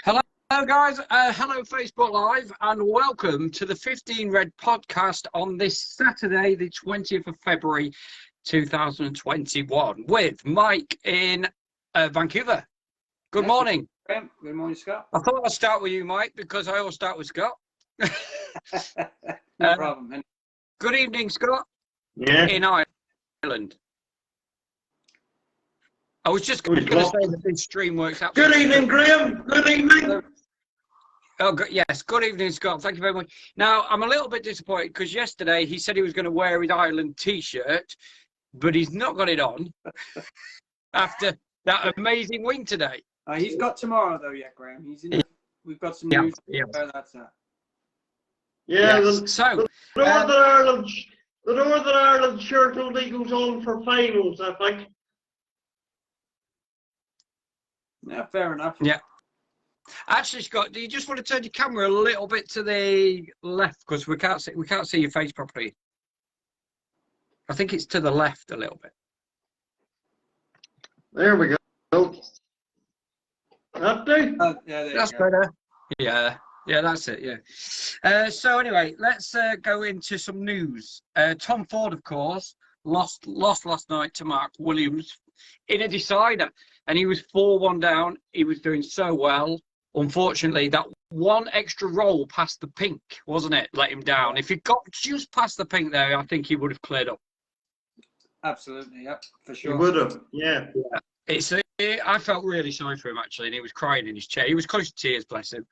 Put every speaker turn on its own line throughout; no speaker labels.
Hello, guys. Hello, Facebook Live, and welcome to the 15 Red podcast on this Saturday, the 20th of February, 2021, with Mike in Vancouver. Good morning.
Good morning, Scott.
I thought I'd start with you, Mike, because I always start with Scott.
No problem. Man.
Good evening, Scott.
Yeah.
In Ireland. I was just going to say that this stream works out.
Good evening, Graham. Good evening.
Oh, yes. Good evening, Scott. Thank you very much. Now, I'm a little bit disappointed because yesterday he said he was going to wear his Ireland T-shirt, but he's not got it on after that amazing win today.
He's got tomorrow, though, Graham. He's in. We've got some news.
Yeah.
That's that.
Yeah.
Yes.
The Northern Ireland shirt only goes on for finals, I think.
Yeah, fair enough.
Yeah. Actually, Scott, do you just want to turn your camera a little bit to the left because we can't see your face properly? I think it's to the left a little bit.
There we go. That do?
Yeah,
That's better. Yeah, that's it. Yeah. So anyway, let's go into some news. Tom Ford, of course, lost last night to Mark Williams in a decider, and he was 4-1 down. He was doing so well. Unfortunately, that one extra roll past the pink, wasn't it? Let him down. If he got just past the pink there, I think he would have cleared up.
Absolutely, yeah, for sure.
He would have, yeah.
I felt really sorry for him, actually, and he was crying in his chair. He was close to tears, bless him.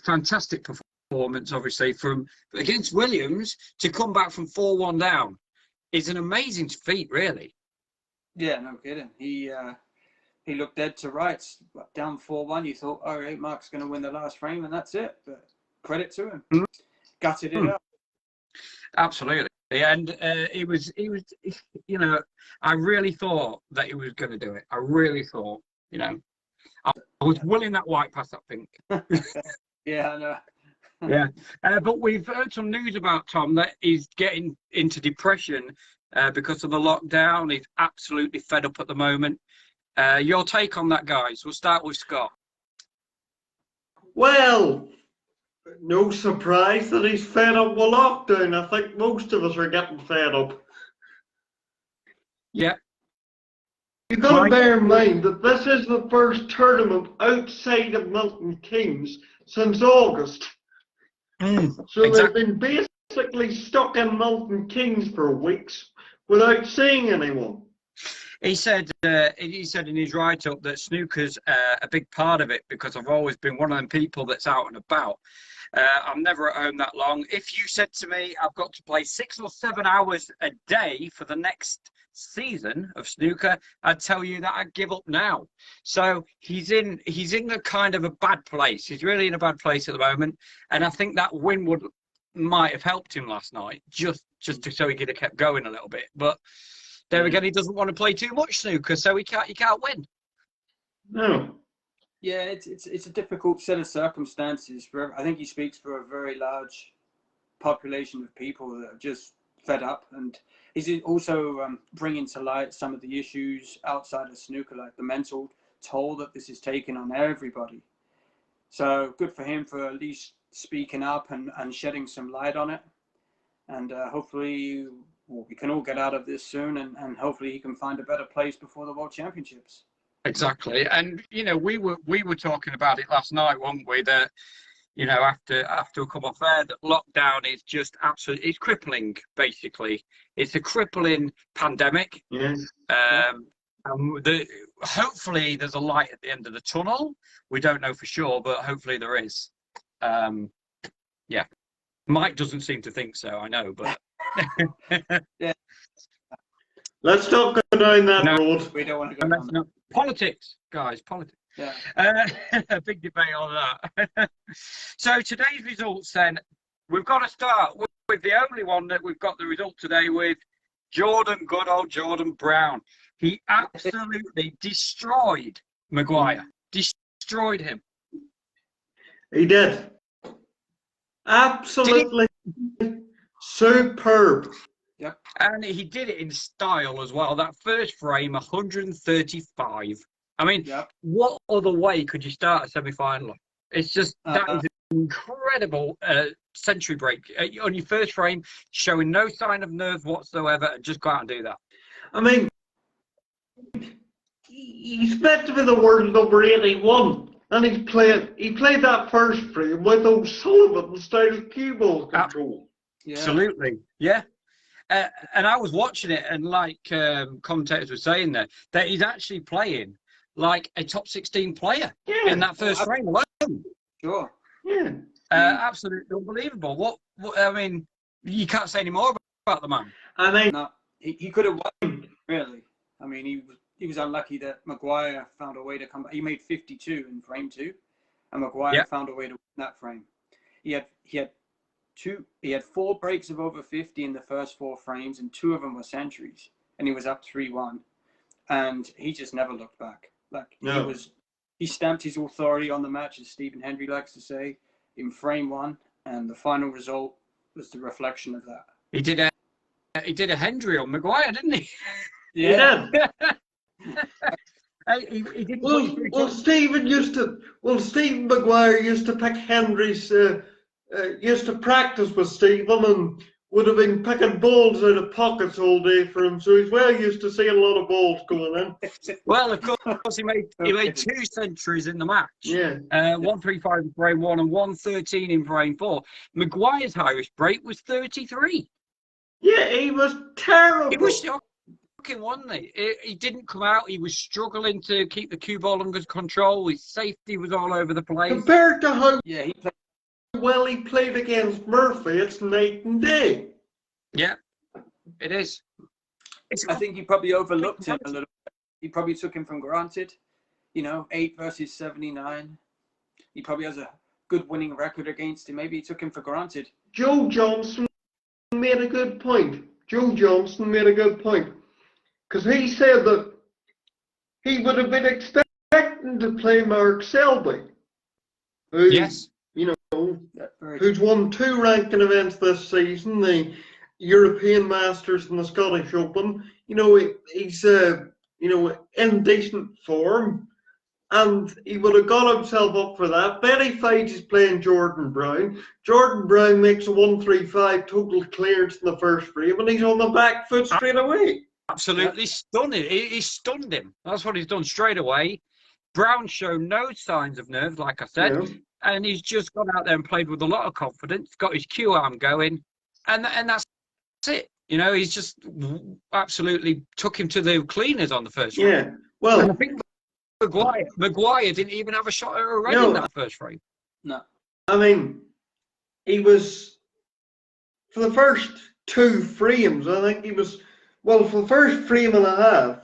Fantastic performance, obviously, from against Williams to come back from 4-1 down is an amazing feat, really.
Yeah, no kidding. He looked dead to rights, down 4-1. You thought, all right, Mark's going to win the last frame, and that's it. But credit to him, gutted it up.
Absolutely, and he was, you know, I really thought that he was going to do it. I really thought, you know, I was willing that white past that pink.
Yeah, I know.
Yeah, but we've heard some news about Tom that he's getting into depression because of the lockdown. He's absolutely fed up at the moment. Your take on that, guys? We'll start with Scott.
Well, no surprise that he's fed up with lockdown. I think most of us are getting fed up.
Yeah.
You've got to bear in mind that this is the first tournament outside of Milton Keynes since August. So
exactly.
They've been basically stuck in Milton Keynes for weeks without seeing anyone.
He said in his write-up that snooker's a big part of it because I've always been one of them people that's out and about. I'm never at home that long. If you said to me, I've got to play 6 or 7 hours a day for the next season of snooker, I'd tell you that I'd give up now. So he's in a kind of a bad place. He's really in a bad place at the moment. And I think that win might have helped him last night, just so he could have kept going a little bit. But there again, he doesn't want to play too much snooker, so he can't win.
No.
Yeah, it's a difficult set of circumstances. I think he speaks for a very large population of people that are just fed up, and he's also bringing to light some of the issues outside of snooker, like the mental toll that this is taking on everybody. So good for him for at least speaking up and shedding some light on it, and hopefully we can all get out of this soon, and hopefully he can find a better place before the World Championships.
Exactly, and you know we were talking about it last night, weren't we? That you know after a couple of there, that lockdown is just absolutely, it's crippling. Basically, it's a crippling pandemic.
Yes.
Hopefully there's a light at the end of the tunnel. We don't know for sure, but hopefully there is. Yeah, Mike doesn't seem to think so. I know, but
yeah.
Let's not go down that road.
We don't want to go down that.
Politics, guys, politics.
Yeah.
A big debate on that. So today's results then, we've got to start with the only one that we've got the result today with, good old Jordan Brown. He absolutely destroyed Maguire. Destroyed him.
He did. Absolutely superb.
Yep.
And he did it in style as well. That first frame, 135 I mean, what other way could you start a semi-final? It's just that is an incredible century break on your first frame, showing no sign of nerve whatsoever, and just go out and do that.
I mean, he's meant to be the world number 81, and he played that first frame with O'Sullivan style cue ball control.
Absolutely, yeah. And I was watching it, and like commentators were saying there, that he's actually playing like a top 16 player in that first frame alone.
Sure.
Yeah.
Absolutely unbelievable. What I mean, you can't say any more about the man.
I mean, no, he could have won, really. I mean, he was unlucky that Maguire found a way to come back. He made 52 in frame 2, and Maguire found a way to win that frame. He had 4 breaks of over 50 in the first 4 frames, and 2 of them were centuries, and he was up 3-1, and he just never looked back. Like he stamped his authority on the match, as Stephen Hendry likes to say, in frame 1, and the final result was the reflection of that.
He did a Hendry on Maguire, didn't he?
Yeah.
He didn't
Stephen Maguire used to pick Hendry's. Used to practice with Stephen and would have been picking balls out of pockets all day for him, so he's well used to seeing a lot of balls going in.
Well, of course, he made 2 centuries in the match.
Yeah.
135 in frame 1 and 113 in frame 4. Maguire's highest break was 33.
Yeah, he was terrible.
He was shocking, wasn't he? He didn't come out. He was struggling to keep the cue ball under control. His safety was all over the place.
Compared to how
he played.
Well, he played against Murphy. It's night and day.
Yeah, it is.
I think he probably overlooked him a little bit. He probably took him for granted. 8 versus 79. He probably has a good winning record against him. Maybe he took him for granted.
Joe Johnson made a good point. Because he said that he would have been expecting to play Mark Selby.
Yes.
Who's won 2 ranking events this season, the European Masters and the Scottish Open. He's in decent form, and he would have got himself up for that. Benny Fage is playing Jordan Brown. Jordan Brown makes a 135 total clearance in the first frame, and he's on the back foot straight away.
Absolutely stunning. He stunned him. That's what he's done straight away. Brown showed no signs of nerves, like I said. Yeah. And he's just gone out there and played with a lot of confidence, got his cue arm going, and that's it. He's just absolutely took him to the cleaners on the first frame.
Yeah, well,
and I think Maguire didn't even have a shot at a red in that first frame.
No.
I mean, he was, for the first 2 frames, I think he was, for the first frame and a half,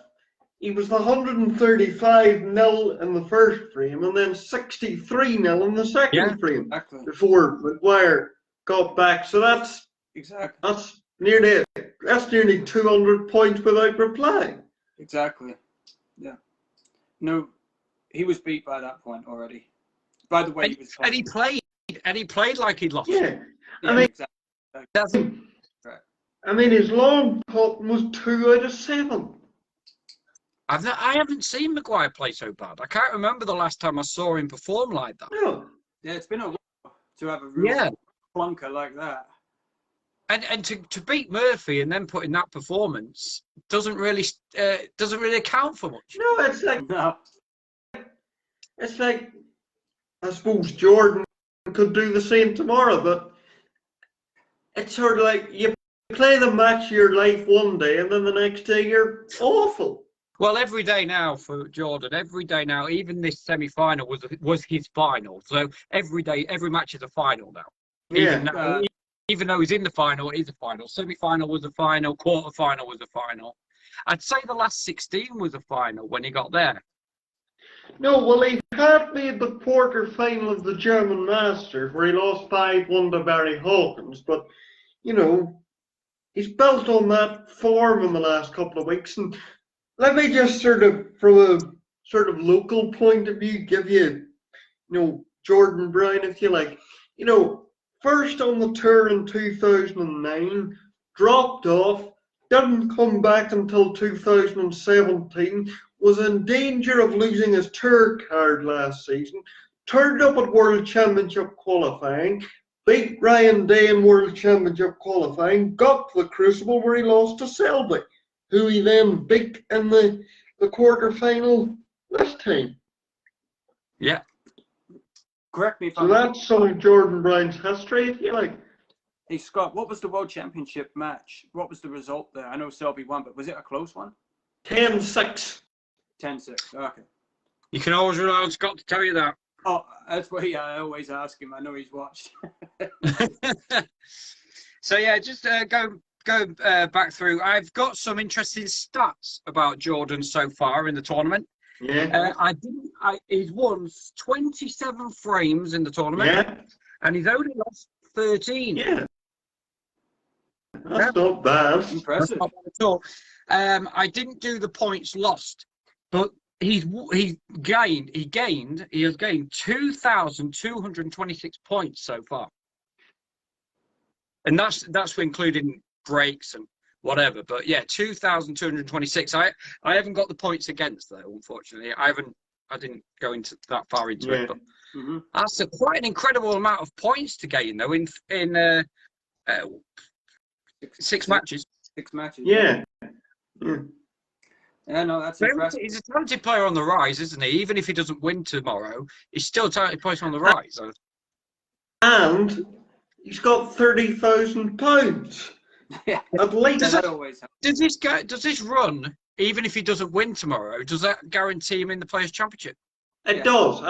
he was 135-0 in the first frame and then 63-0 in the second frame.
Exactly.
Before Maguire got back. So that's nearly 200 points without reply.
Exactly. Yeah. No, he was beat by that point already. By the way,
he played like he'd lost.
Yeah. I mean,
exactly.
I mean, his long putt was 2 out of 7.
I haven't seen Maguire play so bad. I can't remember the last time I saw him perform like that.
No.
Yeah, it's been a while to have a real plunker like that.
And to beat Murphy and then put in that performance doesn't really account for much.
No, it's like I suppose Jordan could do the same tomorrow, but it's sort of like you play the match of your life one day and then the next day you're awful.
Well, every day now for Jordan, even this semi-final was his final. So every day, every match is a final now.
Yeah.
Even though he's in the final, it is a final. Semi-final was a final. Quarter-final was a final. I'd say the last 16 was a final when he got there.
No, well, he had made the quarter-final of the German Masters where he lost 5-1 to Barry Hawkins. But, he's built on that form in the last couple of weeks. And let me just from a local point of view, give you, Jordan Brown, if you like. First on the tour in 2009, dropped off, didn't come back until 2017, was in danger of losing his tour card last season, turned up at World Championship qualifying, beat Ryan Day in World Championship qualifying, got to the Crucible where he lost to Selby, who he then beat in the quarter-final this time.
Yeah.
Correct me if
So
I'm
that's some of Jordan Brown's history, if you like.
Hey, Scott, what was the World Championship match? What was the result there? I know Selby won, but was it a close one?
10-6.
10-6. Okay.
You can always rely on Scott to tell you that.
Oh, that's why I always ask him. I know he's watched.
So yeah, just go back through. I've got some interesting stats about Jordan so far in the tournament.
Yeah.
He's won 27 frames in the tournament.
Yeah.
And he's only lost 13.
Yeah. That's not bad.
Impressive.
Not bad at all. I didn't do the points lost, but he has gained 2,226 points so far, and that's including breaks and whatever. But yeah, 2,226. I haven't got the points against though, unfortunately. I didn't go into that far into it, but that's quite an incredible amount of points to gain though in 6 matches.
6 matches.
Yeah.
Yeah, no, that's impressive.
He's a talented player on the rise, isn't he? Even if he doesn't win tomorrow, he's still a talented player on the rise.
And he's got £30,000.
Yeah.
At least.
Does this run, even if he doesn't win tomorrow, does that guarantee him in the Players' Championship?
It does.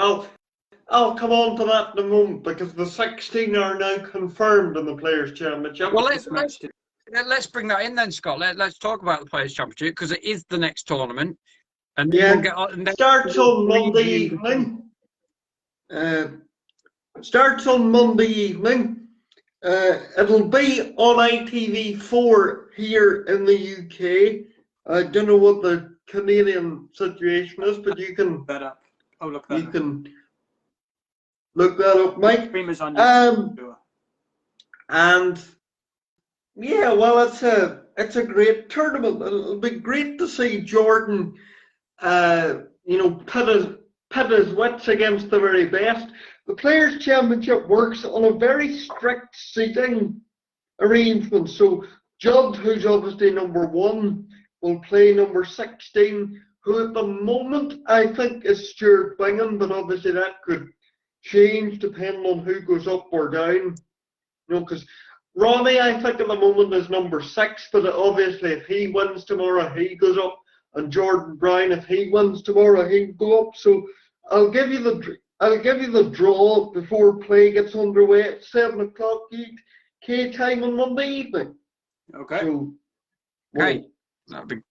I'll come on to that in a moment because the 16 are now confirmed in the Players' Championship.
Well, let's bring that in then, Scott. Let's talk about the Players' Championship because it is the next tournament. And
yeah, starts on Monday evening. It'll be on ITV4 here in the UK. I don't know what the Canadian situation is, but you can
that up. Oh, look
that. You can look that up, Mike. And yeah, well, it's a great tournament. It'll be great to see Jordan, pit his wits against the very best. The Players' Championship works on a very strict seating arrangement. So Judd, who's obviously number 1, will play number 16, who at the moment I think is Stuart Bingham, but obviously that could change depending on who goes up or down. Because Ronnie, I think at the moment is number 6, but obviously if he wins tomorrow, he goes up, and Jordan Brown, if he wins tomorrow, he'll go up. So I'll give you the draw before play gets underway at 7 o'clock UK time on Monday evening.
Okay.
So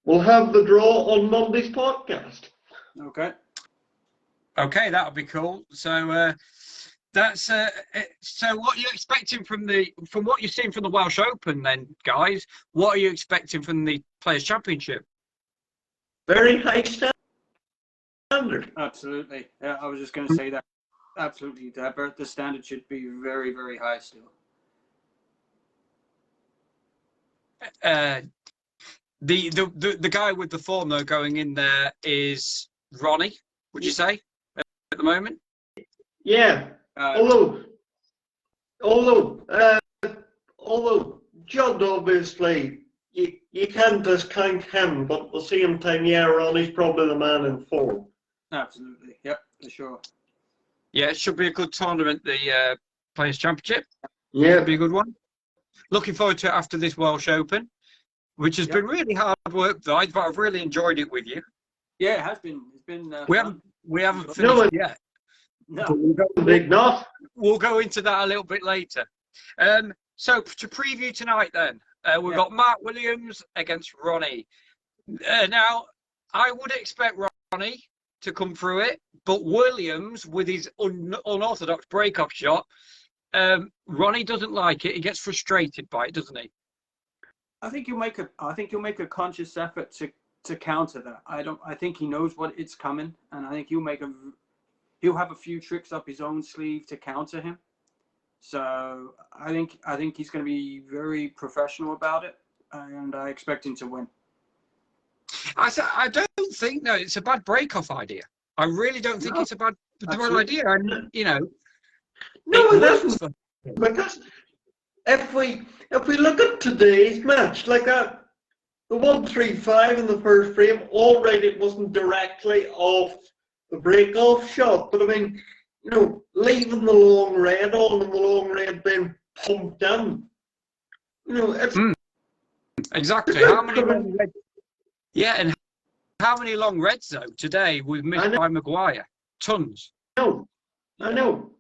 we'll
have the draw on Monday's podcast.
Okay.
Okay, that'll be cool. So that's so what are you expecting from what you've seen from the Welsh Open then, guys? What are you expecting from the Players' Championship?
Very high standard.
Absolutely. Yeah, I was just going to say that. Absolutely. The standard should be very, very high still.
The guy with the form though going in there is Ronnie, would you say, at the moment?
Yeah. Although Judd obviously you can't discount him, but at the same time, yeah, Ronnie's probably the man in form.
Absolutely. Yep, for sure.
Yeah, it should be a good tournament, the Players' Championship.
Yeah.
It'll be a good one. Looking forward to it after this Welsh Open, which has been really hard work, though. But I've really enjoyed it with you.
Yeah, it has been. It's been.
We haven't finished yet.
No,
we'll go into that a little bit later. So to preview tonight, then we've got Mark Williams against Ronnie. Now, I would expect Ronnie to come through it, but Williams with his unorthodox break-off shot, Ronnie doesn't like it. He gets frustrated by it, doesn't he?
I think he'll make a conscious effort to counter that. I think he knows what it's coming, and I think he'll have a few tricks up his own sleeve to counter him. So I think he's going to be very professional about it, and I expect him to win.
I don't don't think it's a bad break-off idea. I really don't think it's a bad idea. And
no, it isn't. Because if we look at today's match, like that, the 1-3-5 in the first frame, all right, it wasn't directly off the break-off shot, but I mean, leaving the long red on and the long red being pumped in, it's
exactly. How many long reds? Yeah, and how many long reds though today was missed by Maguire? Tons.
I know.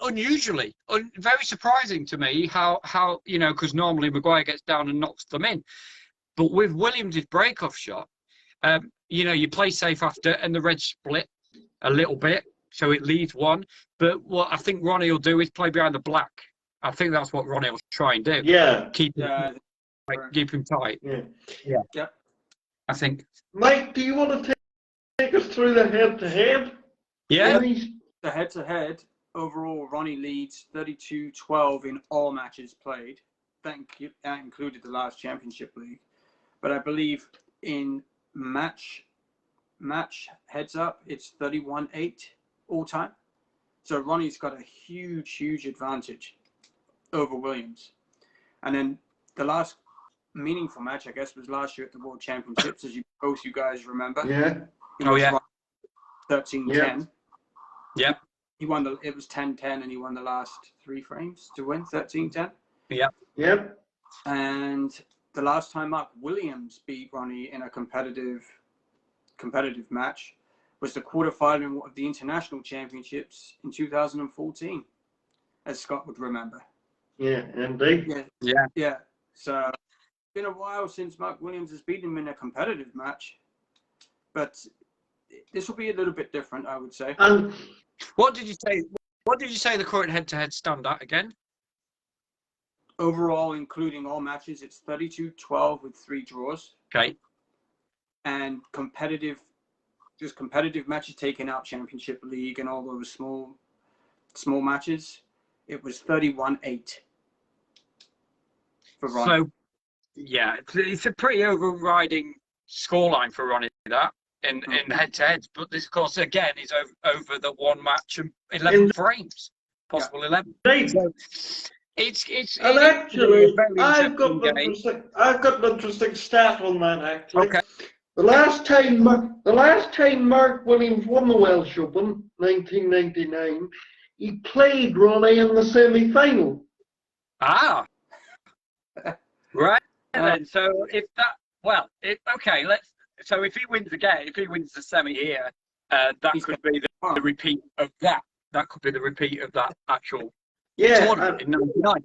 Unusually, very surprising to me how because normally Maguire gets down and knocks them in, but with Williams' break-off shot, you play safe after, and the reds split a little bit, so it leaves one. But what I think Ronnie will do is play behind the black. I think that's what Ronnie will try and do.
Yeah,
keep him tight.
Yeah.
I think.
Mike, do you want to take us through the head-to-head?
Yeah.
The head-to-head, overall, Ronnie leads 32-12 in all matches played. That included the last Championship League. But I believe in match heads-up, it's 31-8 all time. So Ronnie's got a huge advantage over Williams. And then the last meaningful match, I guess, was last year at the World Championships, as you guys remember.
Yeah.
13-10.
Yep.
He won it was 10-10 and he won the last 3 frames to win 13-10.
Yep.
And the last time up, Williams beat Ronnie in a competitive match was the quarterfinal of the International Championships in 2014, as Scott would remember.
Yeah, indeed.
Yeah. So it's been a while since Mark Williams has beaten him in a competitive match, but this will be a little bit different, I would say.
What did you say? What did you say the current head-to-head stand at again?
Overall, including all matches, it's 32-12 with 3 draws.
Okay.
And competitive matches, taking out Championship League and all those small matches, it was 31-8 for Ronnie.
So, yeah, it's a pretty overriding scoreline for Ronnie, that. In head-to-heads, but this, of course, again, is over the one match and 11 frames, possible 11. So it's
and actually, I've got an interesting stat on that. Actually,
okay.
The last time Mark Williams won the Welsh Open, 1999, he played Ronnie in the semi-final.
Right. Then, so if if he wins again, if he wins the semi here, that could be the repeat of that. That could be the repeat of that actual tournament in '99.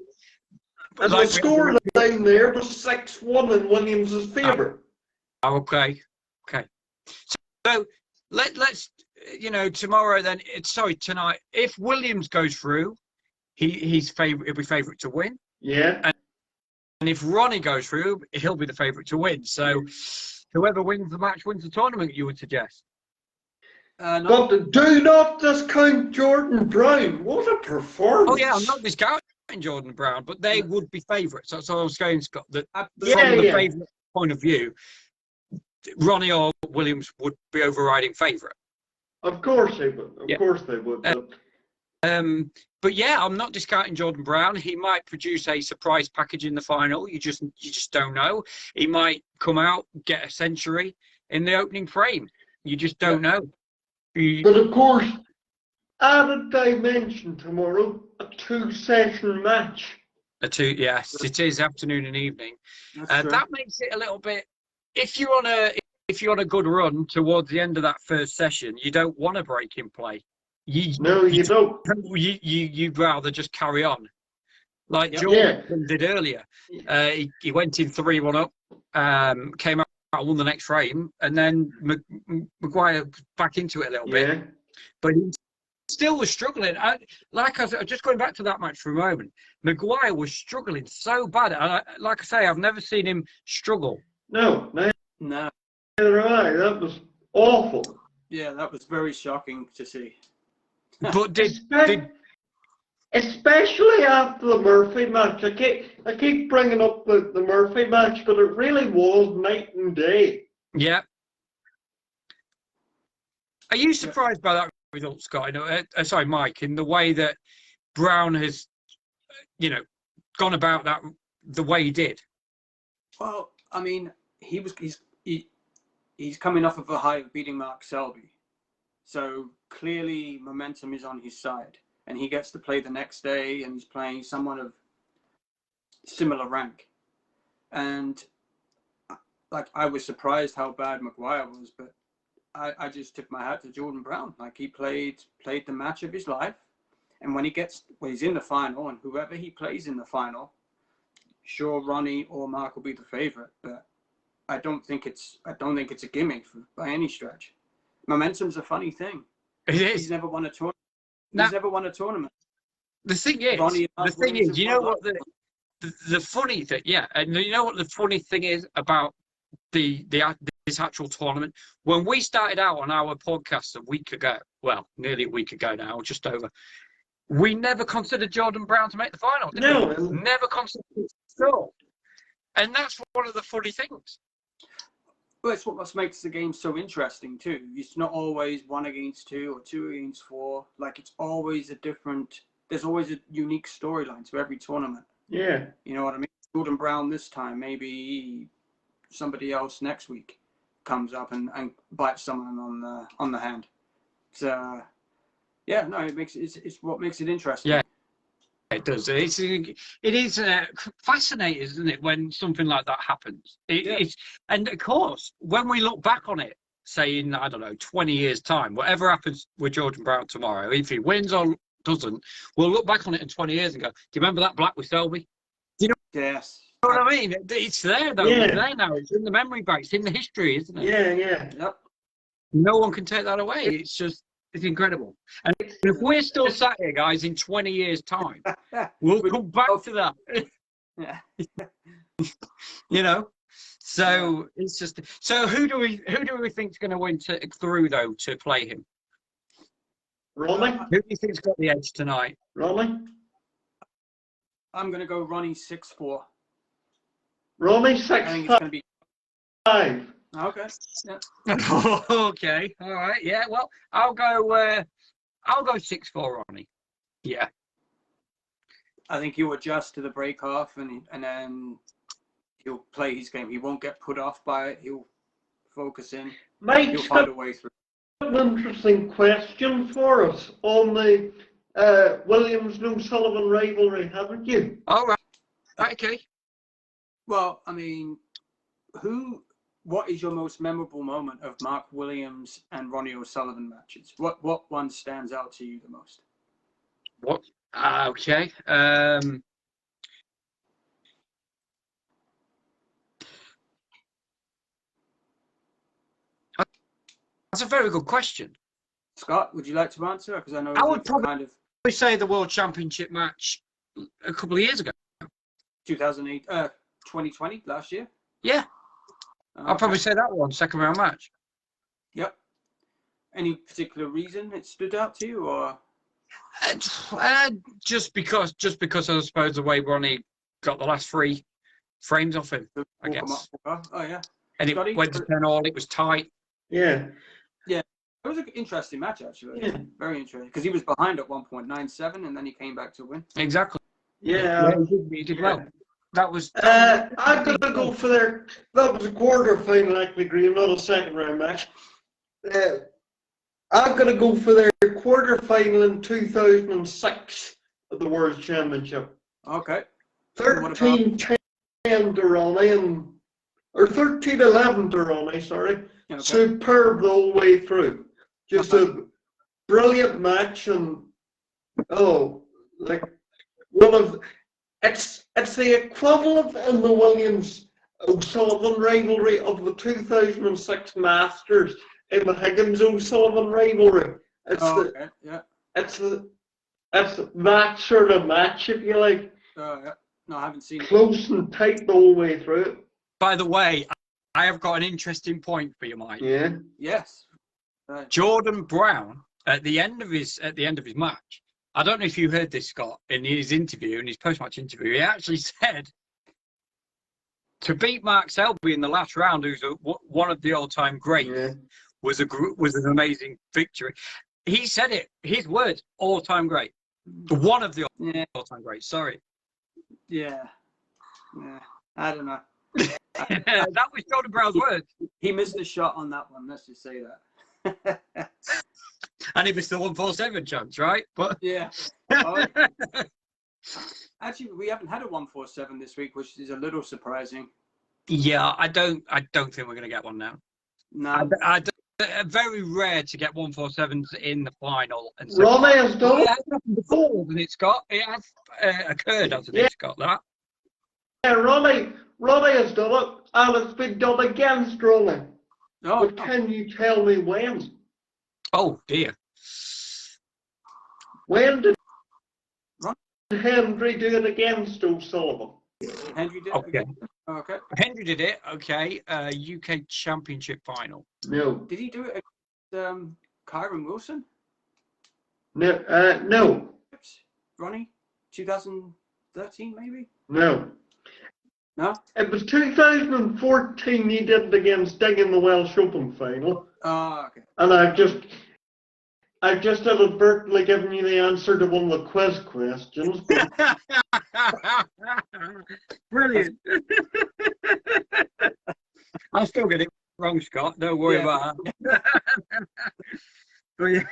And the score line there was 6-1 in Williams' favour.
Okay. So let's tomorrow then. Tonight. If Williams goes through, he'll be favourite to win.
Yeah.
And if Ronnie goes through, he'll be the favourite to win. So. Whoever wins the match wins the tournament, you would suggest.
No.
But do not discount Jordan Brown. What a performance.
Oh, yeah, I'm not discounting Jordan Brown, but they would be favourites. That's all I was saying, Scott. That from the favourite point of view, Ronnie or Williams would be overriding favourite.
Of course they would. Of course they would.
But yeah, I'm not discounting Jordan Brown. He might produce a surprise package in the final. You just don't know. He might come out, get a century in the opening frame. You just don't know.
But of course, added dimension tomorrow, a 2-session match.
Yes, it is afternoon and evening. That makes it a little bit. If you're on a good run towards the end of that first session, you don't want to break in play. You don't. You'd rather just carry on, like Jordan did earlier. He went in 3-1 up, came out and won the next frame, and then Maguire back into it a little bit. But he still was struggling. Just going back to that match for a moment, Maguire was struggling so bad. And like I say, I've never seen him struggle.
No.
Neither
have I. That was awful.
Yeah, that was very shocking to see.
But
especially after the Murphy match. I keep bringing up the Murphy match, but it really was night and day.
Yeah, Are you surprised by that result, Scott? Sorry, Mike, in the way that Brown has, gone about that the way he did?
Well, I mean, he's coming off of a high of beating Mark Selby, so clearly momentum is on his side, and he gets to play the next day, and he's playing someone of similar rank, and like I was surprised how bad Maguire was, but I just took my hat to Jordan Brown. Like he played the match of his life, and when he's in the final, and whoever he plays in the final, sure Ronnie or Mark will be the favorite, but I don't think it's a gimmick by any stretch. Momentum's a funny thing.
It is.
He's never won a tournament.
Now,
he's never won a tournament.
The thing is, you know what the funny thing, yeah, and you know what the funny thing is about this actual tournament? When we started out on our podcast a week ago, well, nearly a week ago now, just over, we never considered Jordan Brown to make the final, did we? Never considered it at all. And that's one of the funny things.
Well, it's what makes the game so interesting too. It's not always 1 against 2 or 2 against 4. Like it's always there's always a unique storyline to every tournament.
Yeah.
You know what I mean? Jordan Brown this time, maybe somebody else next week comes up and bites someone on the hand. So yeah, no, it's what makes it interesting.
Yeah, it does. It is fascinating, isn't it, when something like that happens? And of course, when we look back on it, say in, I don't know, 20 years' time, whatever happens with Jordan Brown tomorrow, if he wins or doesn't, we'll look back on it in 20 years and go, do you remember that black with Selby? Do you know?
Yes.
You know what I mean? It's there, though.
Yeah.
It's there now. It's in the memory bank. It's in the history, isn't it?
Yeah.
Yep.
No one can take that away. It's incredible. And if we're still sat here, guys, in 20 years' time, we'll come back to that.
Yeah.
So it's just. So who do we think is going to win through though to play him?
Ronnie?
Who do you think's got the edge tonight?
Ronnie?
I'm going to go Ronnie 6-4.
Ronnie
I think
6-5.
it's going to be. Okay. Yeah.
Okay. All right. Yeah. Well, I'll go 6-4, Ronnie. Yeah.
I think he'll adjust to the break off, and then he'll play his game. He won't get put off by it. He'll focus in.
Mike's
He'll find a way through.
an interesting question for us on the Williams-O'Sullivan rivalry, haven't you?
All right. Okay.
Well, I mean, what is your most memorable moment of Mark Williams and Ronnie O'Sullivan matches? What one stands out to you the most?
What? Okay. That's a very good question.
Scott, would you like to answer? Because I know
I would probably
kind of
say the World Championship match a couple of years ago.
2008, 2020, last year.
Yeah. I'll probably say that one, second round match.
Yep. Any particular reason it stood out to you, or?
Just because I suppose the way Ronnie got the last 3 frames off him, I guess.
Oh yeah.
And it went to 10 all. It was tight.
Yeah.
It was an interesting match, actually.
Yeah.
Very interesting, because he was behind at 1.97, and then he came back to win.
Exactly.
Yeah.
He did well. That was.
I'm going to go for that was a quarter-final, actually, Graham, not a second-round match. I'm going to go for their quarter-final in 2006 of the World Championship.
Okay.
13-10 to Ronnie, or 13-11 to Ronnie, sorry.
Okay.
Superb the whole way through. Just a brilliant match, and it's the equivalent in the Williams-O'Sullivan rivalry of the 2006 Masters in the Higgins-O'Sullivan rivalry. It's that sort of match, if you like.
Yeah. No, I haven't seen it.
Close and tight the whole way through it.
By the way, I have got an interesting point for you, Mike.
Yeah.
Yes.
Jordan Brown at the end of his match. I don't know if you heard this, Scott, in his interview, in his post-match interview. He actually said to beat Mark Selby in the last round, who's one of the all-time greats.
Yeah.
was an amazing victory. He said it. His words, all-time great. One of the all-time greats. Sorry.
Yeah. I don't know.
That was Jordan Brown's words.
He missed a shot on that one. Let's just say that.
And he missed the 147 chance, right? But
yeah. Actually, we haven't had a 147 this week, which is a little surprising.
Yeah, I don't think we're going to get one now.
No.
Very rare to get 147s in the final. And
so, Ronnie has done
it. Has happened before, hasn't it, Scott? It has occurred, hasn't it, Scott? That.
Yeah, Ronnie has done it, and it's been done against Ronnie.
Oh,
but can you tell me when?
Oh dear.
When did Henry do it against O'Sullivan?
Henry did
it.
Okay.
Henry did it. Okay. UK Championship final.
No.
Did he do it against Kyron Wilson?
No. No.
Ronnie, 2013 maybe.
No.
No.
It was 2014. He did it against Dig in the Welsh Open final.
Oh, okay.
And I've just inadvertently given you the answer to one of the quiz questions.
Brilliant. I'll still get it wrong, Scott. Don't worry about that. Carry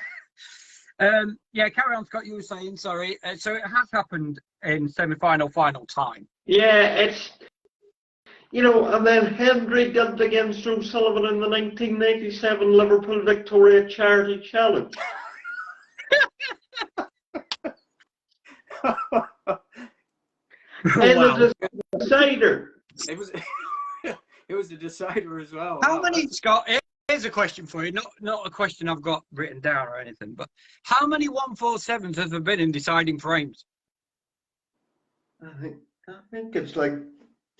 on, Scott. You were saying, sorry. So it has happened in semi-final, final time.
Yeah, it's, and then Henry did it against O'Sullivan in the 1997 Liverpool Victoria Charity Challenge. The decider.
It was a decider as well.
How many, Scott? Here's a question for you. Not a question I've got written down or anything, but how many 147s have there been in deciding frames?
I think it's like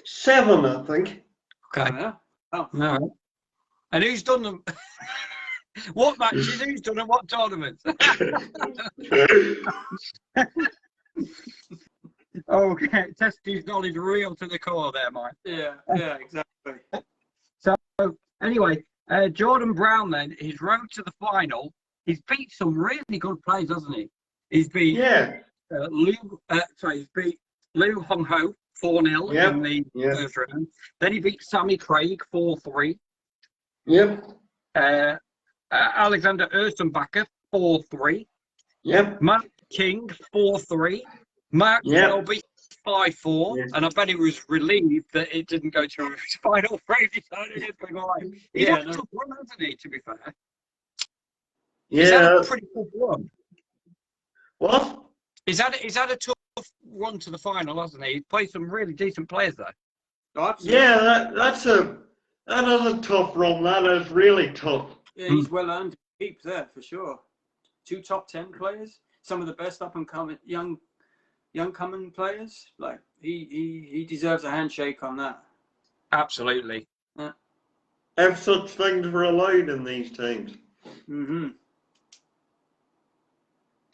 7. I think.
Okay.
Yeah. Oh.
No. And who's done them? What matches? Who's done them? What tournaments? Okay, test his knowledge real to the core there, Mike.
Yeah, exactly.
So, anyway, Jordan Brown then, his road to the final, he's beat some really good players, hasn't he? He's beat he's beat Liu Hong Ho 4-0 in the first round. Then he beat Sammy Craig 4-3.
Yep.
Alexander Erstenbacher 4-3.
Yep.
Matt King 4-3. Mark Welby 5-4, and I bet he was relieved that it didn't go to his final frame. He's had a tough run, hasn't he, to be fair?
Yeah.
He's had a pretty tough run.
What?
He's had a tough run to the final, hasn't he? He's played some really decent players there.
Yeah, that is a tough run. That is really tough.
Yeah, he's well earned keep there for sure. 2 top 10 players, some of the best up and coming young coming players. Like he deserves a handshake on that.
Absolutely.
Yeah.
If such things were allowed in these teams.
Mm-hmm.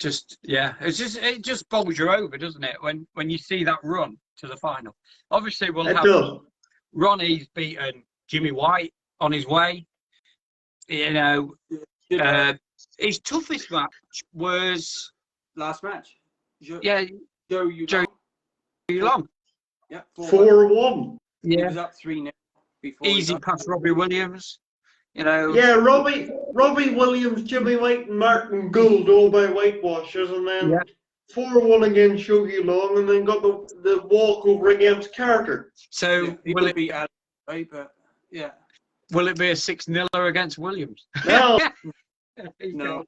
It just bowls you over, doesn't it? When you see that run to the final. Obviously, we'll have Ronnie's beaten Jimmy White on his way. His toughest match was
last match.
Joe Long.
Yeah,
4-1.
Yeah, he was up 3-0 before.
Easy past Robbie Williams.
Yeah, Robbie Williams, Jimmy White, and Martin Gould all by whitewashers, and then 4-1 against Shogi Long, and then got the walkover against Carter.
So
will it be Alex Draper? Yeah.
Will it be a 6-0 against Williams?
No.
No.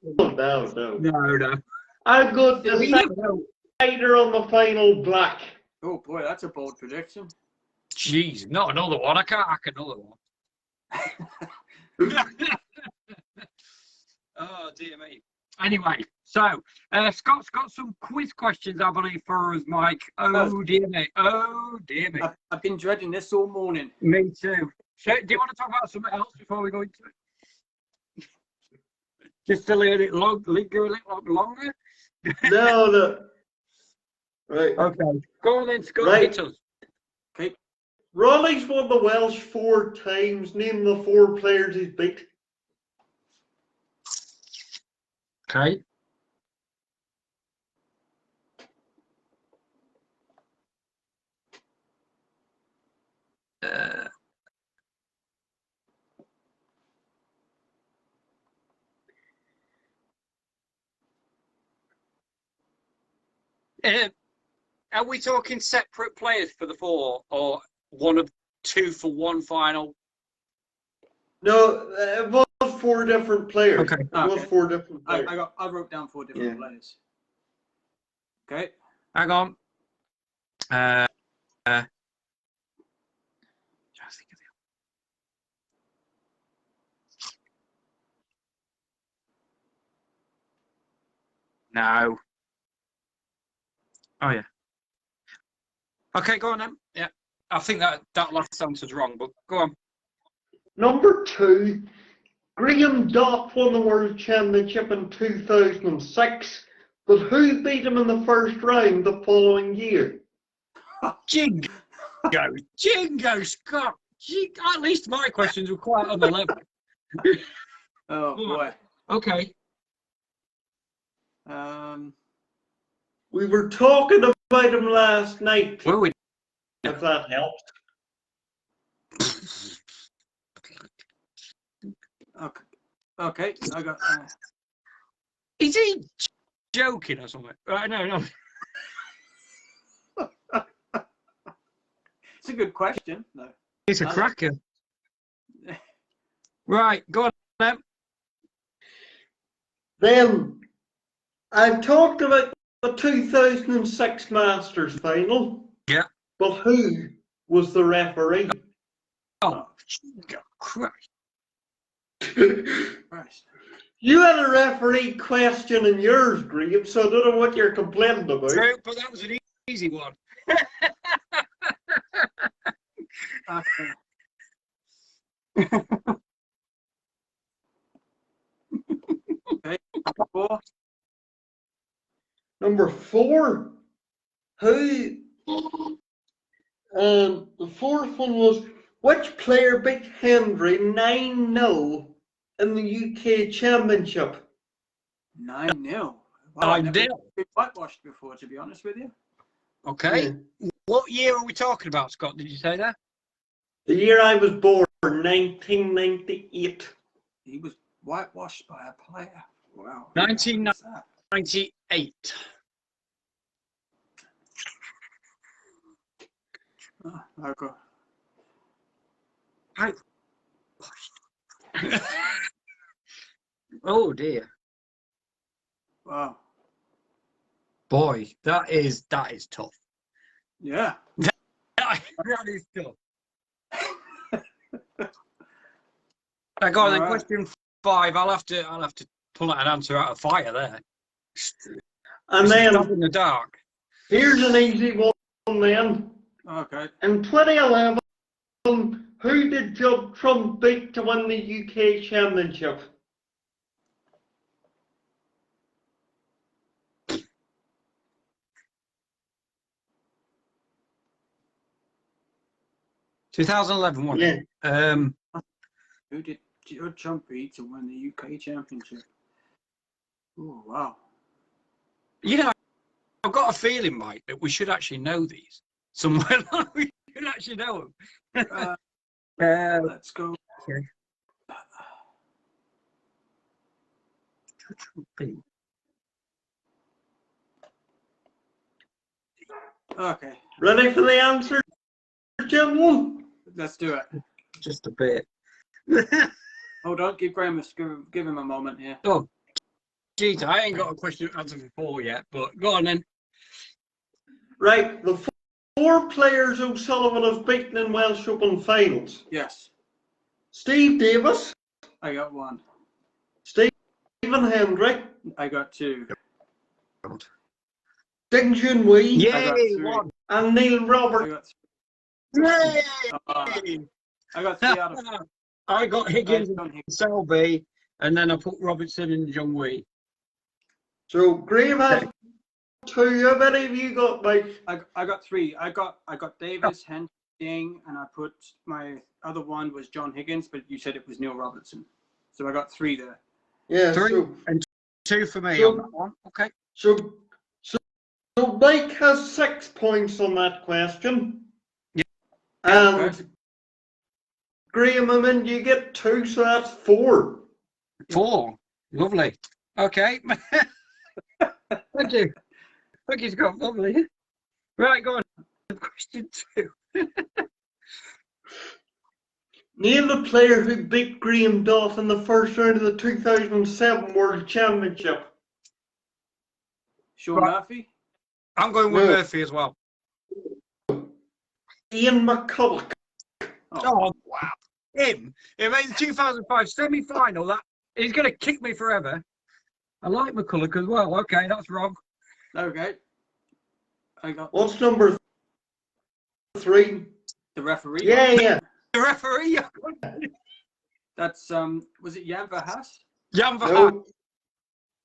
I've got the decider on the final black.
Oh boy, that's a bold prediction.
Jeez, not another one. I can't hack another one. Oh dear me. Anyway, so Scott's got some quiz questions, I believe, for us, Mike. Oh dear me.
I've been dreading this all morning.
Me too. So, do you want to talk about something else before we go into it? Just to let it linger a little longer?
No. Right.
Okay. Go on then, Scott.
Right.
Hit us.
Okay.
Ronnie's won the Welsh 4 times. Name the 4 players he's beat.
Okay. Are we talking separate players for the 4, or one of 2 for one final?
No, it was 4 different players.
Okay.
It was 4 different players.
I wrote down 4 different players. Okay.
Hang on. No. Oh yeah. Okay, go on then. Yeah. I think that last answer's wrong, but go on.
Number 2, Graham Dock won the World Championship in 2006, but who beat him in the first round the following year?
Jingo Scott. At least my questions were quite on the level.
Oh boy.
Okay.
We were talking about him last night.
Were we?
If that helps.
Okay. I got.
Is he joking or something? No.
It's a good question. No.
It's a cracker. Right, go on then.
Then, I've talked about the 2006 Masters final.
Yeah.
But who was the referee?
Oh, Christ.
Christ.
You had a referee question in yours, Graham, so I don't know what you're complaining about.
True, but that was an easy one.
Okay. 4.
Number 4, who? The 4th one was, which player beat Hendry 9-0 in the UK Championship?
9-0. Wow,
I've
never been whitewashed before, to be honest with you.
Okay. Yeah. What year are we talking about, Scott? Did you say that?
The year I was born, 1998.
He was whitewashed by a player. Wow.
1998.
Okay.
Oh dear.
Wow.
Boy, that is tough.
Yeah.
That is tough. I go on then. Question 5. I'll have to pull out an answer out of fire there.
And then
in the dark.
Here's an easy one then.
Okay.
In 2011, who did Trump beat to win the UK Championship?
$2011, wasn't it?
Who did Trump beat to win the UK Championship? Oh, wow.
You know, I've got a feeling, Mike, that we should actually know these. Somewhere we should actually know them.
Let's go.
Okay.
Okay.
Ready for the answer, gentlemen?
Let's do it.
Just a bit.
Hold on, give Graham give him a moment here.
Oh, geez, I ain't got a question to answer for 4 yet, but go on then.
Right, the 4 players O'Sullivan have beaten in Welsh Open finals.
Yes.
Steve Davis.
I got 1.
Stephen Hendry.
I got 2.
Ding Junhui.
Yay,
I got 3.
1.
And Neil Roberts.
Yay!
I got 3 out of 4.
I got Higgins and Selby, and then I put Robertson and John Wee.
So Graham has 2. How many have you got, Mike?
I got 3. I got Davis, Hendry, Ding, and I put my other one was John Higgins, but you said it was Neil Robertson. So I got 3 there.
Yeah,
3
so
and 2 for me
So-
on that one. Okay.
So Mike has 6 points on that question.
Yeah.
And Graham, I mean, you get 2, so that's 4.
4. Lovely. Okay. Thank you. Thank you, Scott. Lovely. Right, go on. Question 2.
Name the player who beat Graham Duff in the first round of the 2007 World Championship.
Sean Murphy.
I'm going with
No.
Murphy as well.
Ian McCulloch.
Oh, wow. Him. He made the 2005 semi-final. That he's going to kick me forever. I like McCulloch as well. Okay, that's wrong.
Okay. I got
What's number 3?
the referee.
Yeah.
The referee.
That's was it Jan Verhaas?
Jan Verhaas.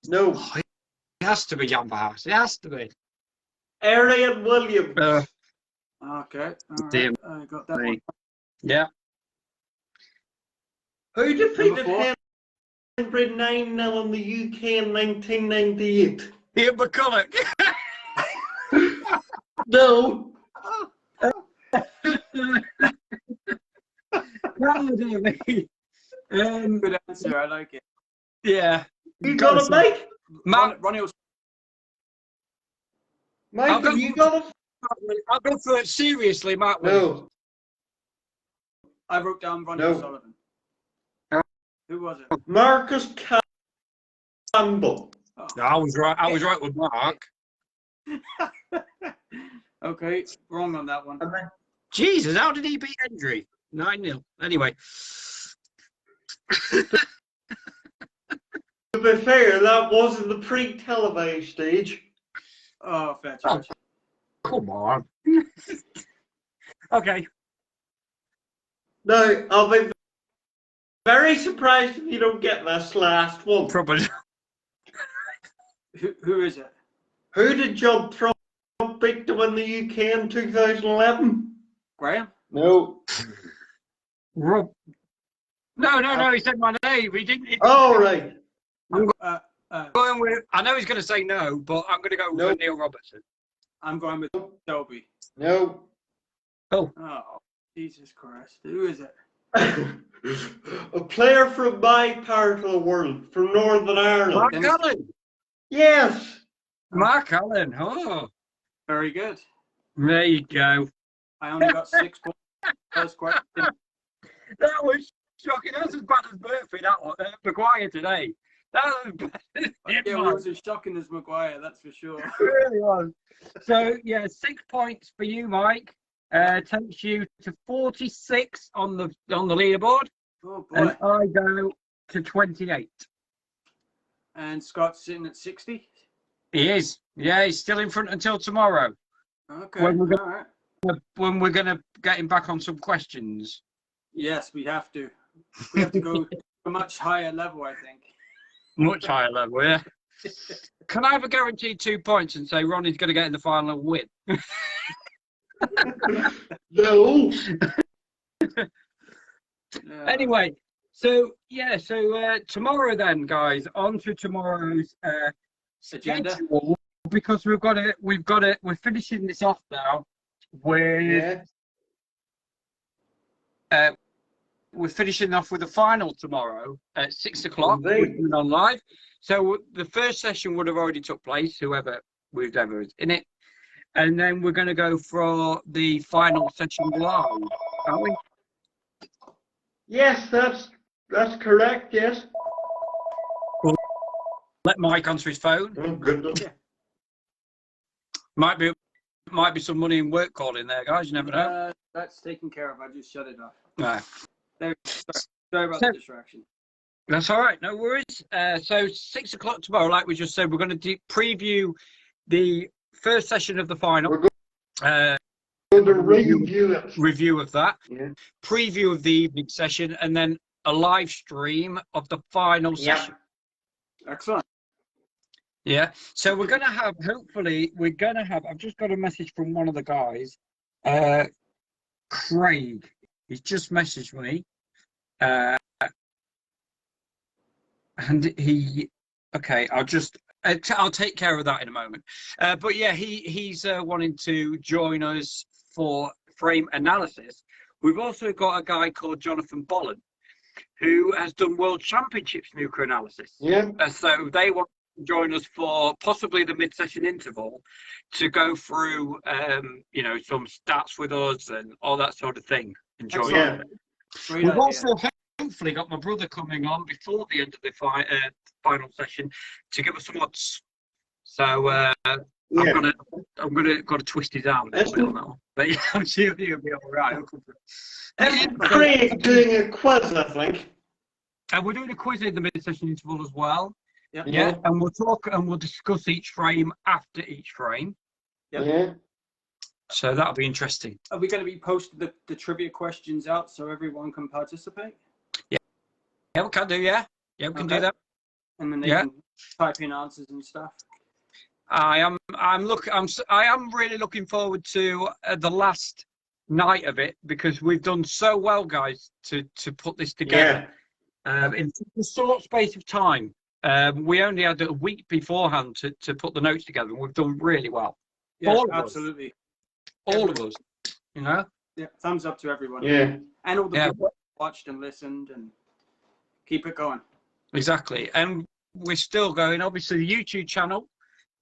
No.
It has to be Jan Verhaas. It has to be.
Arian Williams.
Okay. All right.
Damn.
I got that one.
Yeah.
Who defeated
Number
Henry 9-0 in the UK in 1998?
Ian McCulloch.
No.
Good answer. I like it.
Yeah.
You got it, Mike?
Ronnie was.
Mike, have you got it?
I'll go for it seriously, Matt.
No.
I wrote down Ronnie
No.
O'Sullivan. Who was it?
Marcus Campbell.
Oh.
I was right. I was right with Mark.
Okay, wrong on that one.
Jesus, how did he beat Hendry? 9-0. Anyway.
To be fair, that was in the pre-televised stage.
Oh, fair charge.
Come on. Okay.
Now, I'll be very surprised if you don't get this last one.
Probably.
Who is it?
Who did John Trump beat to win the UK in 2011?
Graham?
No.
Rob. No. He said my name. He didn't.
All right.
Going with. I know he's going to say no, but I'm going to go with
Nope.
Neil Robertson.
I'm going with Toby.
No.
Oh.
Oh, Jesus Christ. Who is it?
A player from my part of the world, from Northern Ireland.
Mark Allen.
Yes.
Mark Allen. Oh.
Very good.
There you go.
I only got 6 points. First question.
That was shocking. That's as bad as Murphy, that one. Maguire today. That was bad.
Yeah, it was as shocking as Maguire, that's for sure.
It really was. So, yeah, 6 points for you, Mike. Takes you to 46 on the leaderboard.
Oh, boy.
And I go to 28.
And Scott's sitting at 60?
He is. Yeah, he's still in front until tomorrow.
Okay,
When we're
all right.
When we're going to get him back on some questions.
Yes, we have to. We have to go to a much higher level, I think.
Much higher level, yeah. Can I have a guaranteed 2 points and say Ronnie's going to get in the final and win?
No.
Yeah.
Anyway, so tomorrow then, guys, on to tomorrow's
Agenda.
schedule, because we're finishing this off now with we're finishing off with the final tomorrow at 6 o'clock.
Indeed.
We're doing on live. So the first session would have already took place, whoever is in it. And then we're going to go for the final session live, aren't we?
Yes, that's correct. Yes.
Let Mike answer his phone.
Oh goodness.
Might be some money in work call in there, guys. You never know.
That's taken care of. I just shut it off.
No.
Sorry about the distraction.
That's all right. No worries. So 6 o'clock tomorrow, like we just said, we're going to preview the first session of the final.
We're going to review it.
Review of that.
Yeah.
Preview of the evening session, and then a live stream of the final session.
Excellent.
Yeah. So we're going to have, I've just got a message from one of the guys, Craig. He's just messaged me. And he Okay, I'll take care of that in a moment. But yeah, he's wanting to join us for frame analysis. We've also got a guy called Jonathan Bolland, who has done World Championship snooker analysis.
Yeah.
So they want to join us for possibly the mid-session interval to go through, some stats with us and all that sort of thing. Enjoy
Yeah.
it. We've also hopefully got my brother coming on before the end of the final session to give us some odds. So I'm gonna twist his arm a little bit on that one. But yeah, I'm sure he'll be all right.
Craig doing a quiz, I think.
And we're doing a quiz in the mid-session interval as well.
Yep.
Yeah, and we'll talk and we'll discuss each frame after each frame.
Yep.
Yeah.
So that'll be interesting.
Are we going to be posting the trivia questions out so everyone can participate?
Yeah, we can do. Yeah, we can do that.
And then they can type in answers and stuff.
I am really looking forward to the last night of it because we've done so well, guys, to put this together. In a short space of time. We only had a week beforehand to put the notes together, and we've done really well.
Yeah,
all of
absolutely.
Us. All of us, you know.
Yeah, thumbs up to everyone.
Yeah,
and all the people who watched and listened, and keep it going.
Exactly, and we're still going. Obviously, the YouTube channel,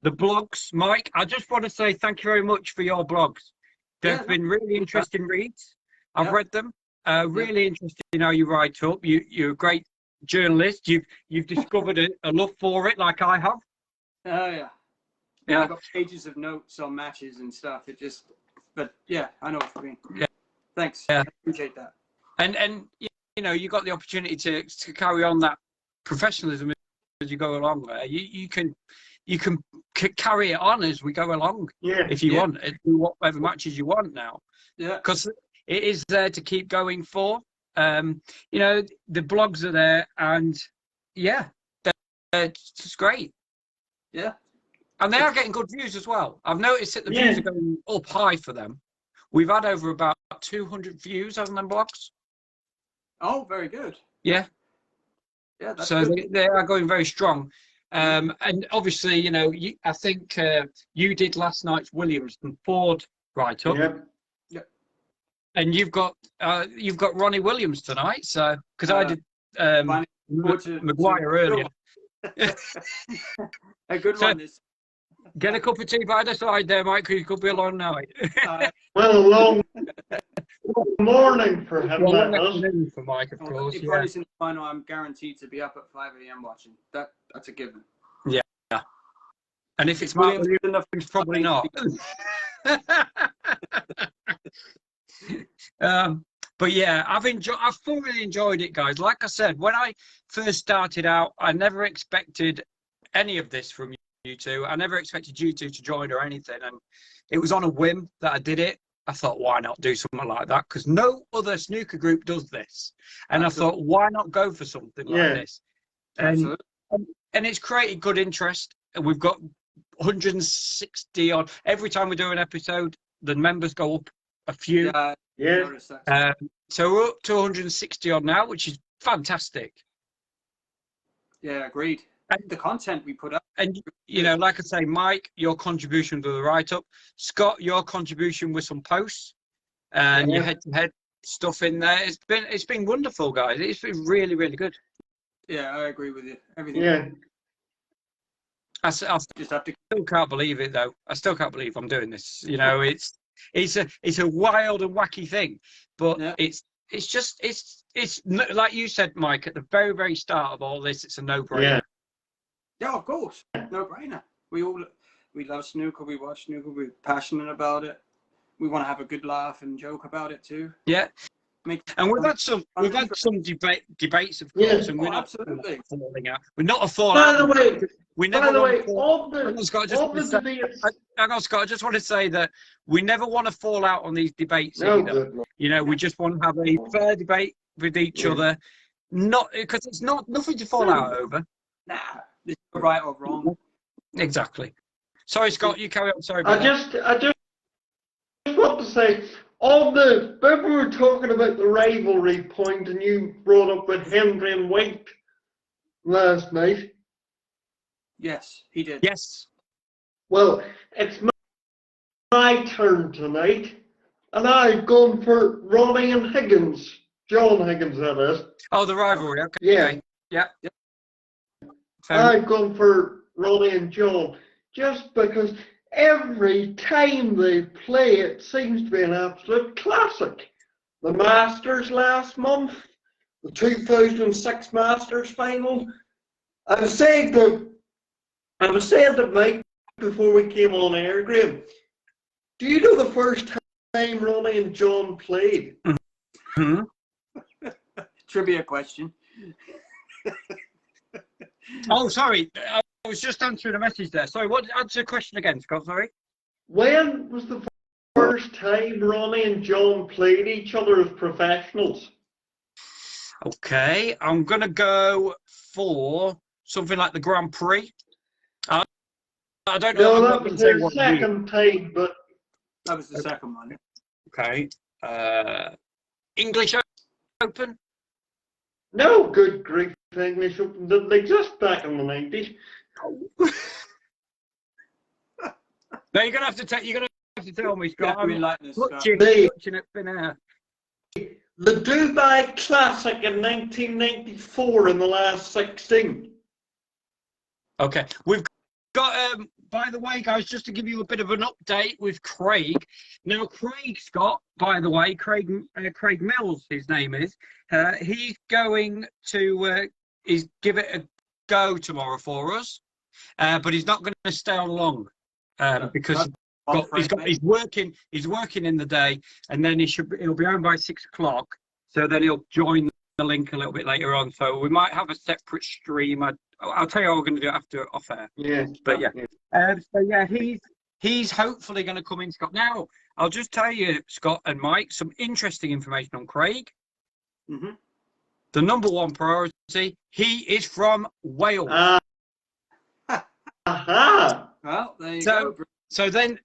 the blogs. Mike, I just want to say thank you very much for your blogs. They've been really interesting reads. I've read them. Really interesting how you write up. You're a great journalist. You've discovered a love for it, like I have.
Oh yeah.
Yeah.
I've got pages of notes on matches and stuff. But yeah, I know what you mean.
Yeah.
Thanks.
Yeah.
I appreciate that.
And you got the opportunity to carry on that professionalism as you go along there. You can carry it on as we go along.
Yeah.
If you want, do whatever matches you want now.
Yeah.
Because it is there to keep going for. The blogs are there, and it's great.
Yeah.
And they are getting good views as well. I've noticed that the views are going up high for them. We've had over about 200 views on them blogs.
Oh, very good.
Yeah.
Yeah. That's
so
good.
they are going very strong. And obviously, I think you did last night's Williams and Ford write-up.
Yeah.
And you've got Ronnie Williams tonight. So because I did Maguire earlier.
A good one.
Get a cup of tea by the side there, Mike, because it could be a long night.
Well, a long morning for him.
For Mike, of course.
If Ronnie's in the final, I'm guaranteed to be up at 5 a.m. watching. That's a given.
Yeah. And if it's Mark Williams, probably not. But yeah, I've thoroughly enjoyed it, guys. Like I said, when I first started out, I never expected any of this from you two. I never expected you two to join or anything, and it was on a whim that I did it. I thought, why not do something like that? Because no other snooker group does this, and
Absolutely.
I thought, why not go for something like this? And it's created good interest. We've got 160 odd. Every time we do an episode, the members go up a few. So we're up to 160 odd now, which is fantastic.
Yeah, agreed. And the content we put up.
And, like I say, Mike, your contribution to the write-up. Scott, your contribution with some posts and your head-to-head stuff in there. It's been wonderful, guys. It's been really, really good.
Yeah, I agree with you. Everything.
Yeah.
I still can't believe it, though. I still can't believe I'm doing this. It's a wild and wacky thing, but it's like you said, Mike, at the very, very start of all this, it's a no-brainer.
Yeah, of course, no-brainer. We love snooker. We watch snooker. We're passionate about it. We want to have a good laugh and joke about it too.
Yeah. And we've had some debates, of course, and we're not falling out. We're not a fallout.
By the way,
hang on, Scott. I just want to say that we never want to fall out on these debates either. We just want to have a fair debate with each other, not because it's nothing to fall out over.
Nah, it's right or wrong.
Exactly. Sorry, Scott. You carry on. Sorry.
I just want to say, when we were talking about the rivalry point, and you brought up with Henry and White last night.
Yes, he did.
Yes.
Well, it's my turn tonight, and I've gone for Ronnie and Higgins. John Higgins, that is.
Oh, the rivalry. Okay.
Yeah.
Yeah.
I've gone for Ronnie and John just because every time they play, it seems to be an absolute classic. The Masters last month, the 2006 Masters final. I was saying to Mike before we came on air, Graham, do you know the first time Ronnie and John played?
Mm-hmm.
Trivia question.
Oh, sorry. I was just answering a message there. Sorry, answer the question again, Scott? Sorry.
When was the first time Ronnie and John played each other as professionals?
Okay, I'm going to go for something like the Grand Prix. I don't know.
No, that was their second time, but...
That was the second one.
Okay. English Open?
No, good grief, English Open didn't exist back in the 90s.
No, you're gonna have to tell me, Scott.
Yeah,
I'm
clutching
at thin air.
The Dubai Classic in 1994 in the last 16.
Okay, we've got. By the way, guys, just to give you a bit of an update with Craig. Now, Craig Scott, by the way, Craig Mills, his name is. He's going to give it a go tomorrow for us, but he's not going to stay on long because he's working in the day, and then he'll be home by 6 o'clock. So then he'll join the link a little bit later on. So we might have a separate stream. I'll tell you how we're going to do it after off air.
Yeah,
but yeah. He's hopefully going to come in, Scott. Now, I'll just tell you, Scott and Mike, some interesting information on Craig.
Mm-hmm.
The number one priority, he is from Wales.
Well, there you go.
So then,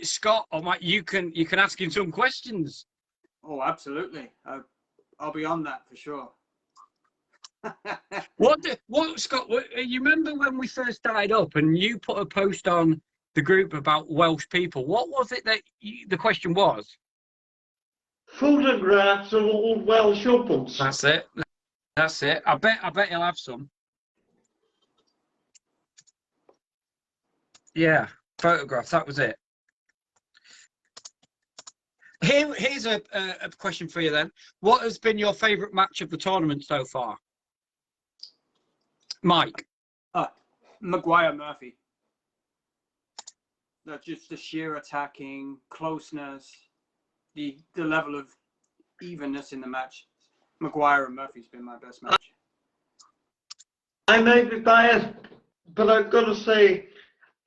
Scott or Mike, you can ask him some questions.
Oh, absolutely. I'll be on that for sure.
What, Scott? You remember when we first started up and you put a post on the group about Welsh people? What was it that the question was?
Photographs of old Welsh Opens.
That's it. That's it. I bet he'll have some. Yeah, photographs. That was it. Here's a question for you then. What has been your favourite match of the tournament so far? Mike.
Maguire Murphy. That's just the sheer attacking, closeness, the level of evenness in the match. Maguire and Murphy's been my best match.
I may be biased, but I've got to say,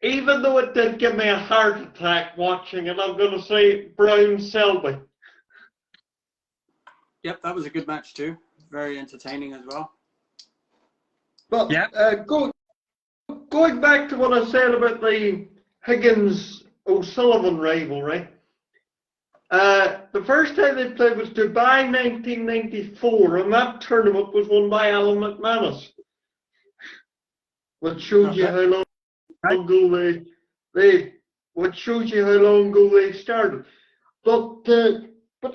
even though it did give me a heart attack watching it, I'm going to say Brown Selby.
Yep, that was a good match too. Very entertaining as well.
But going back to what I said about the Higgins-O'Sullivan rivalry, the first time they played was Dubai 1994, and that tournament was won by Alan McManus, which shows you how long ago which shows you how long ago they started. But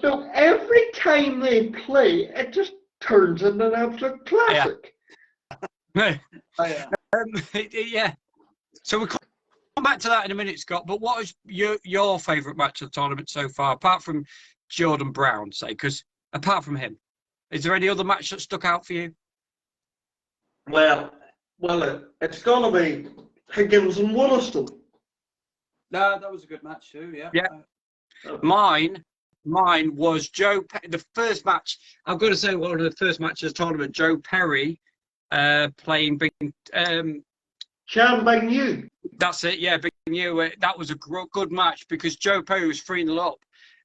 no, every time they play, it just turns into an absolute classic.
Yeah. So we'll come back to that in a minute, Scott. But what is your favourite match of the tournament so far, apart from Jordan Brown, say? Because apart from him, is there any other match that stuck out for you?
Well, it's going to be Higgins and Wollaston.
No, that was a good match too. Yeah.
Yeah. Mine was the first match. I've got to say, one of the first matches of the tournament, Joe Perry playing Big
Chan Bing Yu.
That's it, yeah, Big Yu. That was a good match because Joe Perry was 3-0 up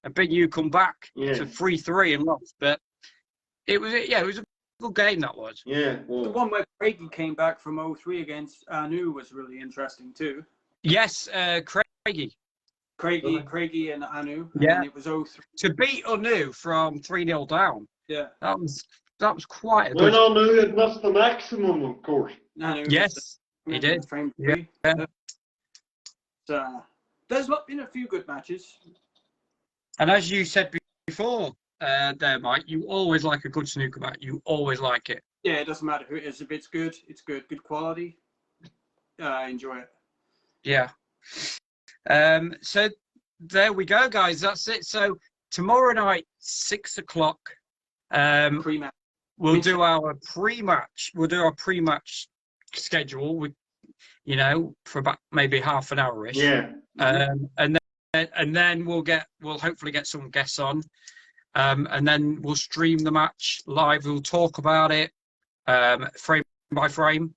and Big Yu come back to 3-3 and lost. But it was a good game, that was.
Yeah.
Well. The one where Craigie came back from 0-3 against Anu was really interesting too.
Yes, Craigie
and Anu.
Yeah.
And it was 0-3.
To beat Anu from 3-0 down.
Yeah.
That was quite a good.
When Anu had missed the maximum, of course.
Anu
yes. He did.
Frame
Yeah.
3. There's been a few good matches.
And as you said before, there, Mike, you always like a good snooker match. You always like it.
Yeah, it doesn't matter who it is. If it's good, it's good. Good quality. I enjoy it.
Yeah. So there we go, guys. That's it. So tomorrow night, 6 o'clock,
Pre-match.
we'll do our pre-match. We'll do our pre-match schedule with, for about maybe half an hour-ish.
Yeah.
And then we'll hopefully get some guests on. And then we'll stream the match live. We'll talk about it, frame by frame.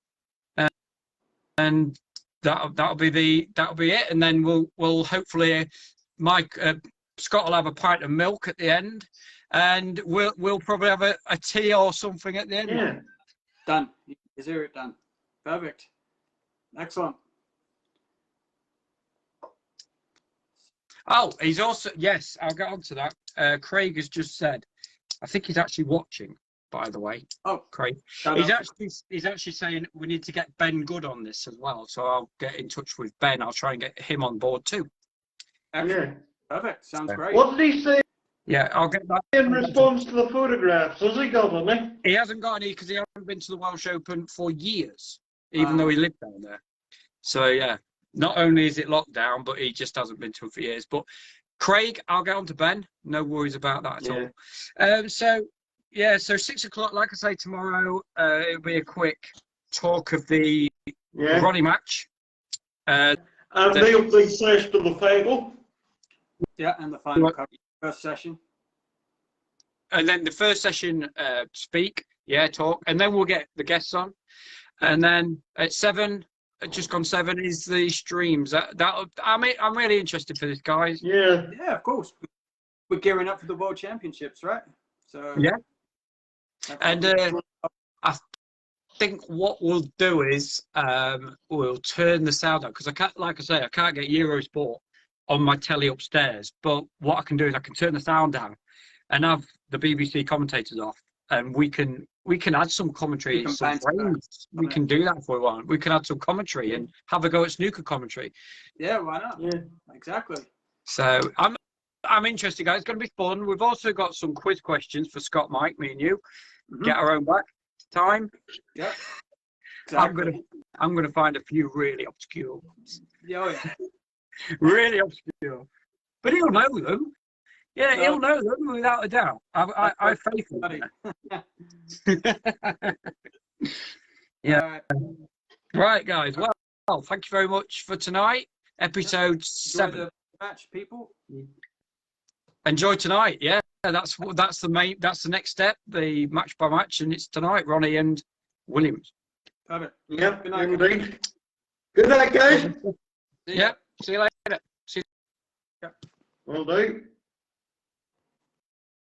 And that'll be it. And then we'll hopefully Scott will have a pint of milk at the end, and we'll probably have a tea or something at the end.
Yeah.
Done. Is hear it done. Perfect. Excellent.
Oh, he's also, yes, I'll get on to that. Craig has just said, I think he's actually watching, by the way.
Oh,
Craig. He's actually saying we need to get Ben Good on this as well. So I'll get in touch with Ben. I'll try and get him on board too.
excellent. Yeah. Perfect. Sounds great.
What did he say
Yeah, I'll get that.
in response to the photographs? Has he got any?
He hasn't got any because he hasn't been to the Welsh Open for years, even though he lived down there. So, yeah, not only is it locked down, but he just hasn't been to it for years. But Craig, I'll get on to Ben. No worries about that at all. So 6 o'clock, like I say, tomorrow, it'll be a quick talk of the Ronnie match.
And the opening session of the final.
Yeah, and the final first session.
And then the first session, talk, and then we'll get the guests on. And then at 7, just gone 7, is the streams. I'm really interested for this, guys.
Yeah.
Yeah, of course. We're gearing up for the World Championships, right? So
yeah. And I think what we'll do is we'll turn the sound up because I can't get Eurosport on my telly upstairs. But what I can do is I can turn the sound down and have the BBC commentators off, and we can add some commentary. We can do that if we want. We can add some commentary and have a go at snooker commentary.
Yeah, why not?
Yeah,
exactly.
So I'm interested, guys. It's going to be fun. We've also got some quiz questions for Scott, Mike, me, and you. Get our own back time.
Yeah. Exactly.
I'm gonna find a few really obscure ones.
Yeah,
really obscure. But he'll know them. Yeah, he'll know them without a doubt. I faith in him. Yeah. Right, guys. Well, thank you very much for tonight. Episode 7.
The match, people.
Enjoy tonight. Yeah, that's the next step. The match by match, and it's tonight. Ronnie and Williams.
Perfect.
Yeah.
Good night.
Indeed. Good night, guys.
Yeah. See you later.
Will do.